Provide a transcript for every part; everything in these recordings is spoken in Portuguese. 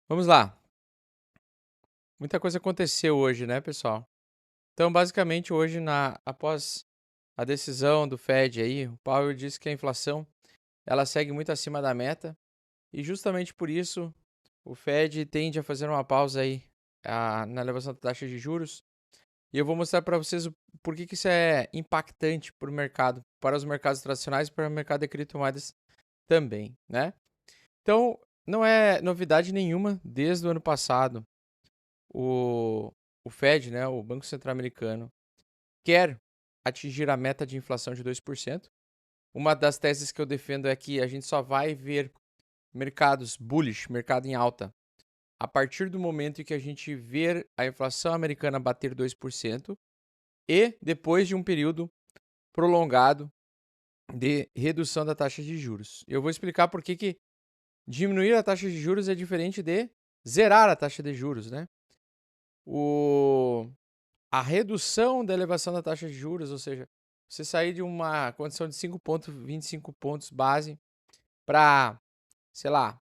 Vamos lá. Muita coisa aconteceu hoje, né, pessoal? Então, basicamente, hoje, após a decisão do Fed aí, o Powell disse que a inflação ela segue muito acima da meta e justamente por isso o Fed tende a fazer uma pausa aí na elevação da taxa de juros. E eu vou mostrar para vocês por que isso é impactante para o mercado, para os mercados tradicionais e para o mercado de criptomoedas também, né? Então, não é novidade nenhuma desde o ano passado. O, o Fed, né, o Banco Central Americano, quer atingir a meta de inflação de 2%. Uma das teses que eu defendo é que a gente só vai ver mercados bullish, mercado em alta, a partir do momento em que a gente ver a inflação americana bater 2% e depois de um período prolongado de redução da taxa de juros. Eu vou explicar por que diminuir a taxa de juros é diferente de zerar a taxa de juros, né? A redução da elevação da taxa de juros, ou seja, você sair de uma condição de 5,25 pontos base para, sei lá,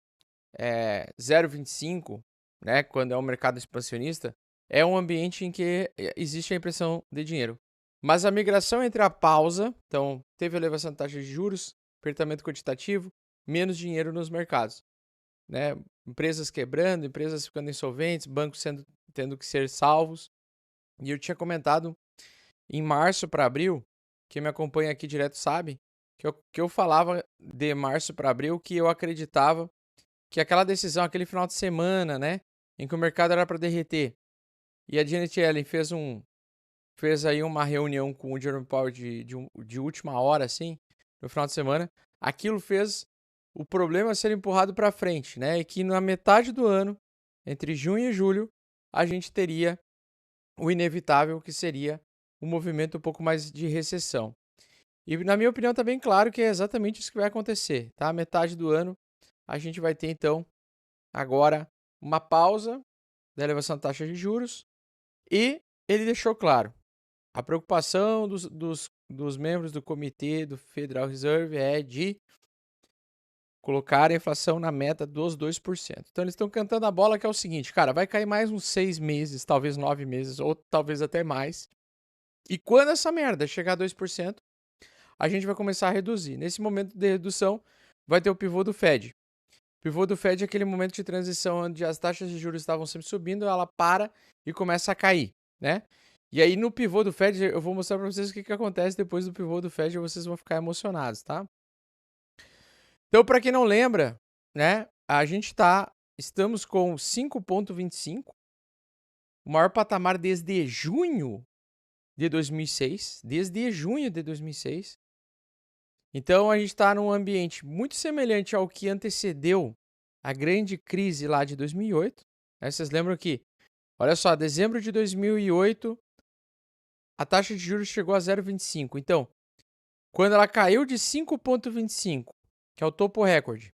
0,25, né, quando é um mercado expansionista, é um ambiente em que existe a impressão de dinheiro. Mas a migração entre a pausa, então teve elevação da taxa de juros, apertamento quantitativo, menos dinheiro nos mercados, né? Empresas quebrando, empresas ficando insolventes, bancos tendo que ser salvos. E eu tinha comentado em março para abril, quem me acompanha aqui direto sabe, que eu falava de março para abril que eu acreditava que aquela decisão, aquele final de semana, né, em que o mercado era para derreter, e a Janet Yellen fez aí uma reunião com o Jerome Powell de última hora, assim, no final de semana, aquilo fez o problema ser empurrado para frente, né, e que na metade do ano, entre junho e julho, a gente teria o inevitável que seria um movimento um pouco mais de recessão. E na minha opinião está bem claro que é exatamente isso que vai acontecer, tá? Metade do ano a gente vai ter então agora uma pausa da elevação da taxa de juros e ele deixou claro, a preocupação dos membros do comitê do Federal Reserve é de colocar a inflação na meta dos 2%. Então eles estão cantando a bola que é o seguinte, cara, vai cair mais uns 6 meses, talvez 9 meses, ou talvez até mais. E quando essa merda chegar a 2%, a gente vai começar a reduzir. Nesse momento de redução, vai ter o pivô do Fed. O pivô do Fed é aquele momento de transição onde as taxas de juros estavam sempre subindo, ela para e começa a cair, né? E aí no pivô do Fed, eu vou mostrar para vocês o que acontece depois do pivô do Fed e vocês vão ficar emocionados, tá? Então, para quem não lembra, né, estamos com 5,25, o maior patamar desde junho de 2006, desde junho de 2006. Então a gente está num ambiente muito semelhante ao que antecedeu a grande crise lá de 2008. Né? Vocês lembram que, olha só, dezembro de 2008, a taxa de juros chegou a 0,25. Então, quando ela caiu de 5,25, que é o topo recorde,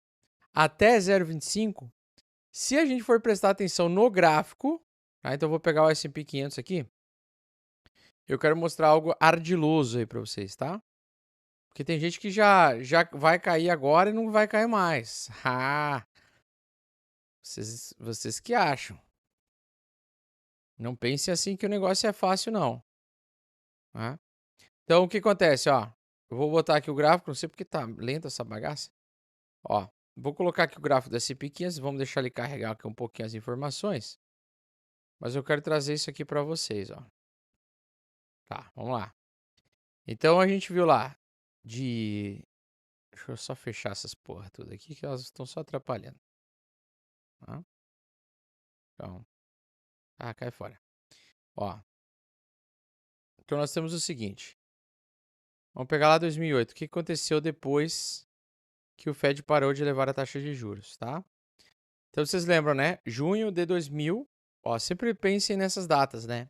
até 0,25, se a gente for prestar atenção no gráfico, tá? Então eu vou pegar o S&P 500 aqui, eu quero mostrar algo ardiloso aí para vocês, tá? Porque tem gente que já vai cair agora e não vai cair mais. Ah, vocês que acham. Não pense assim que o negócio é fácil, não. Tá? Então, o que acontece, ó? Eu vou botar aqui o gráfico, não sei porque tá lenta essa bagaça. Ó, vou colocar aqui o gráfico da S&P 500, vamos deixar ele carregar aqui um pouquinho as informações. Mas eu quero trazer isso aqui para vocês, ó. Tá, vamos lá. Então, a gente viu lá Deixa eu só fechar essas porra tudo aqui, que elas estão só atrapalhando. Tá? Então, cai fora. Ó, então nós temos o seguinte. Vamos pegar lá 2008. O que aconteceu depois que o Fed parou de elevar a taxa de juros, tá? Então vocês lembram, né? Junho de 2000. Ó, sempre pensem nessas datas, né?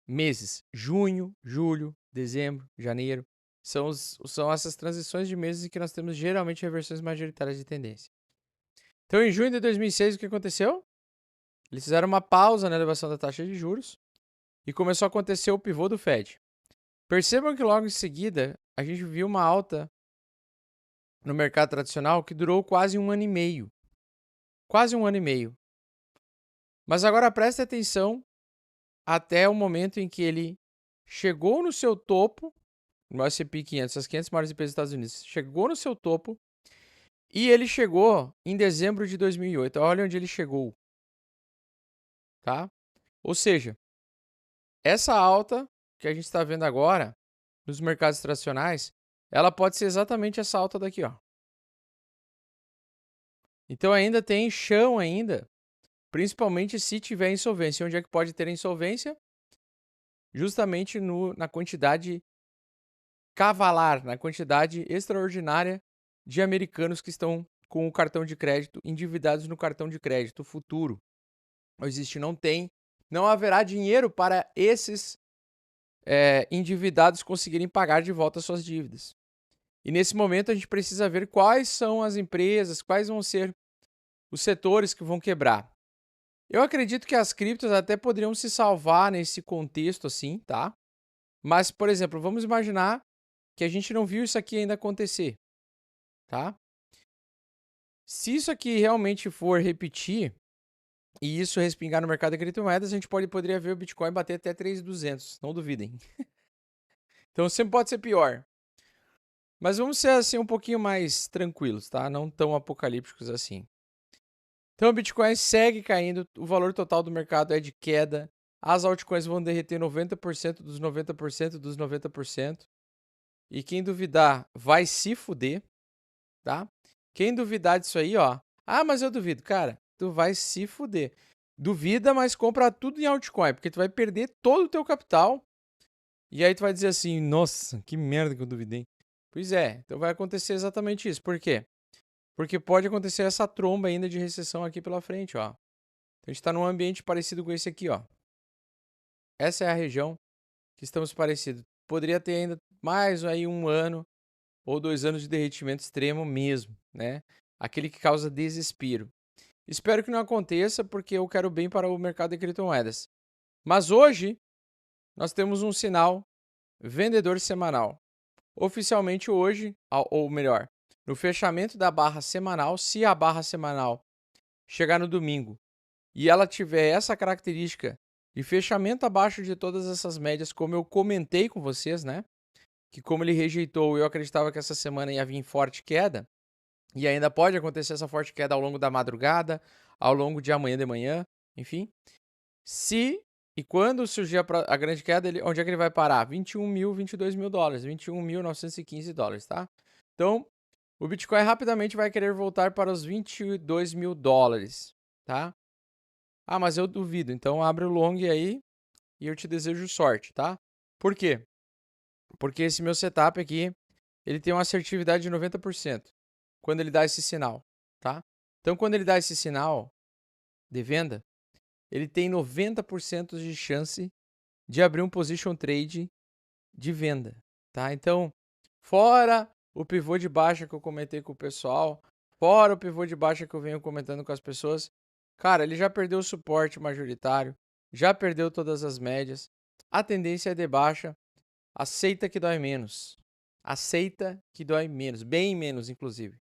Meses. Junho, julho, dezembro, janeiro. São essas transições de meses em que nós temos geralmente reversões majoritárias de tendência. Então, em junho de 2006, o que aconteceu? Eles fizeram uma pausa na elevação da taxa de juros e começou a acontecer o pivô do Fed. Percebam que logo em seguida a gente viu uma alta no mercado tradicional que durou quase um ano e meio. Quase um ano e meio. Mas agora preste atenção até o momento em que ele chegou no seu topo, no S&P 500, as 500 maiores empresas dos Estados Unidos, chegou no seu topo e ele chegou em dezembro de 2008. Olha onde ele chegou, tá? Ou seja, essa alta que a gente está vendo agora nos mercados tradicionais, ela pode ser exatamente essa alta daqui, ó. Então ainda tem chão ainda, principalmente se tiver insolvência. Onde é que pode ter insolvência? Justamente na quantidade cavalar, na quantidade extraordinária de americanos que estão com o cartão de crédito, endividados no cartão de crédito futuro. Não haverá dinheiro para esses endividados conseguirem pagar de volta suas dívidas. E nesse momento a gente precisa ver quais são as empresas, quais vão ser os setores que vão quebrar. Eu acredito que as criptos até poderiam se salvar nesse contexto assim, tá? Mas, por exemplo, vamos imaginar que a gente não viu isso aqui ainda acontecer, tá? Se isso aqui realmente for repetir e isso respingar no mercado de criptomoedas, a gente poderia ver o Bitcoin bater até 3.200, não duvidem. Então sempre pode ser pior. Mas vamos ser assim um pouquinho mais tranquilos, tá? Não tão apocalípticos assim. Então o Bitcoin segue caindo, o valor total do mercado é de queda, as altcoins vão derreter 90% dos 90% dos 90%. E quem duvidar vai se fuder, tá? Quem duvidar disso aí, ó. Ah, mas eu duvido. Cara, tu vai se fuder. Duvida, mas compra tudo em altcoin, porque tu vai perder todo o teu capital. E aí tu vai dizer assim, nossa, que merda que eu duvidei. Pois é, então vai acontecer exatamente isso. Por quê? Porque pode acontecer essa tromba ainda de recessão aqui pela frente, ó. Então a gente está num ambiente parecido com esse aqui, ó. Essa é a região que estamos parecidos. Poderia ter ainda mais aí 1 ano ou 2 anos de derretimento extremo mesmo, né? Aquele que causa desespero. Espero que não aconteça, porque eu quero bem para o mercado de criptomoedas. Mas hoje, nós temos um sinal vendedor semanal. Oficialmente hoje, ou melhor, no fechamento da barra semanal, se a barra semanal chegar no domingo e ela tiver essa característica de fechamento abaixo de todas essas médias, como eu comentei com vocês, né? Que como ele rejeitou, eu acreditava que essa semana ia vir forte queda, e ainda pode acontecer essa forte queda ao longo da madrugada, ao longo de amanhã de manhã, enfim. Se e quando surgir a grande queda, onde é que ele vai parar? 21 mil, 22 mil dólares, 21.915 dólares, tá? Então, o Bitcoin rapidamente vai querer voltar para os 22 mil dólares, tá? Ah, mas eu duvido. Então, abre o long aí e eu te desejo sorte, tá? Por quê? Porque esse meu setup aqui, ele tem uma assertividade de 90% quando ele dá esse sinal, tá? Então, quando ele dá esse sinal de venda, ele tem 90% de chance de abrir um position trade de venda, tá? Então, fora o pivô de baixa que eu comentei com o pessoal, fora o pivô de baixa que eu venho comentando com as pessoas, cara, ele já perdeu o suporte majoritário, já perdeu todas as médias, a tendência é de baixa, aceita que dói menos. Aceita que dói menos, bem menos, inclusive.